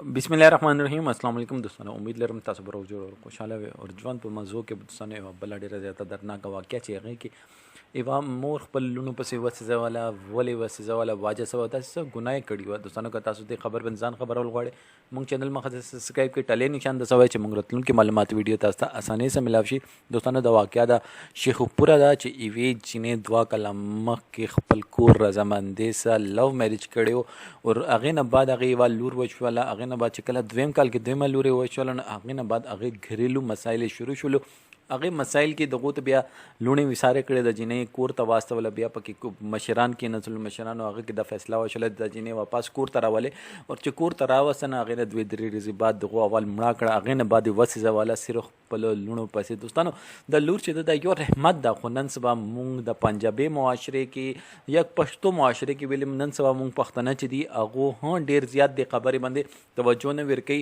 बिस्मिल्लाहिर्रहमानिर्रहीम अस्सलाम वालेकुम दोस्तों, उम्मीद लरम तासु बर रोज और खुशहाल और ژوند په موضوع کې دوستانو یو بل ډیره زیاته دردناک واقعه چې هغه کې ایوا مور خپل لونو پسې وسه والا ولې وسه والا واجه سو تاسو ګناه کړی و دوستانو که تاسو ته خبر بنځان خبرول غواړي مونږ چینل مخه سبسکرایب کړئ ټلې نشان د سوي چې مونږ راتلونکي معلومات ویډیو تاسو ته اسانه سره ملاوي شي دوستانو د واقعیا د شیخ پورا دا چې ایوي جنې دوا کلمه کې خپل کور رضامندي سره لو میریج کړو او هغه نه بعد هغه وا لور وشوله هغه نه بعد چې کله دویم کال کې دویمه لور وشوله هغه نه بعد هغه غریلو مسایل شروع شول هغه مسایل کې دغه ته بیا لونې وساره کړې د جنې کور ته واسطه ول بیا پکې مشران کې نسل مشران هغه کې د فیصله وشول د جنې واپس کور ته راولې او چې کور ته راوسنه هغه د دوی درې ورځې بعد دغه اول مړه کړه هغه نه بعد وسې زواله صرف په لونو پسې دوستانو د لور چې د یو رحمت د خنن سبا مونږ د پنجابي معاشره کې یک پښتو معاشره کې ویل نن سبا مونږ پښتنه چې دی هغه هون ډیر زیات د خبرې باندې توجه نه ورکي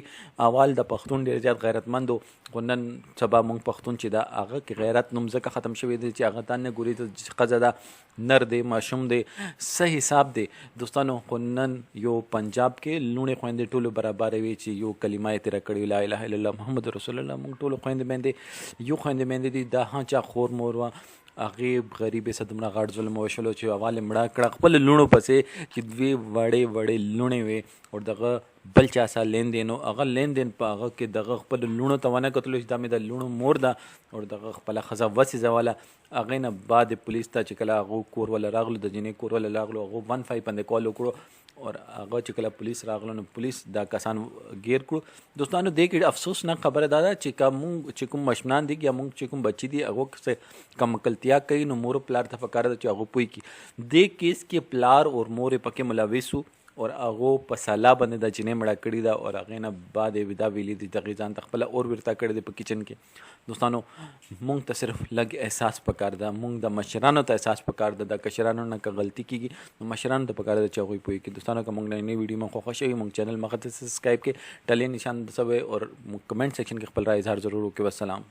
اول د پښتون ډیر زیات غیرتمند خنن سبا مونږ پښتون چې دا هغه کې غیرت نوم ځکه ختم شوی دی چې هغه تانه ګوري ته قزه دا نر دی ماشوم دی صحیح حساب دی دوستانو خنن یو پنجاب کې لونې خويندې ټولو برابر وي چې یو کلمه تیر کړی لا اله الا الله محمد رسول الله مونږ ټولو خويندې باندې یو خويندې باندې دي دا ها چا خور مور وا هغه غریب صدمنه غاړ ظلم وشلو چې اواله مړه کړه خپل لونو پسې چې دوی وړې وړې لونې وي او دغه بل چا سره لین دین او هغه لین دین په هغه کې دغه خپل لونو ته ونه کتلو چې د مې د لونو مور ده او دغه خپل خزه وسی زواله هغه نه بعد پولیس ته چې کله هغه کور ول راغلو د جنې کور ول راغلو هغه 15 باندې کال وکړو اور هغه چې کله پولیس راغلو نو پولیس دا کسان گیر کړو دوستانو دې کې افسوس نه خبره ده چې کوم مشمنان دي یا مونږ چې کوم بچی دي هغه څه کم کلتیا کوي نو مور پلار ته فکر ده چې هغه پوي کی دې کیس کې پلار اور مور پکې ملوثو اور هغه په سالا باندې د جنې مړه کړی دا اور هغه نه بعد ودا ویلي دي دغه ځان تخپل اور ورته کړی دی په کچن کې دوستانو مونږ ته صرف لګ احساس پکار ده مونږ د مشرانو ته احساس پکار ده د کشرانو نه که غلطي کیږي نو مشرانو ته پکار ده چې هغه پوي کې دوستانو که مونږ نه ویډیو مونږ خوښ شي مونږ چینل مخه سبسکرایب کې ټلې نشان د سوي اور کمنټ سیکشن کې خپل رائے اظهار ضرور وکړئ والسلام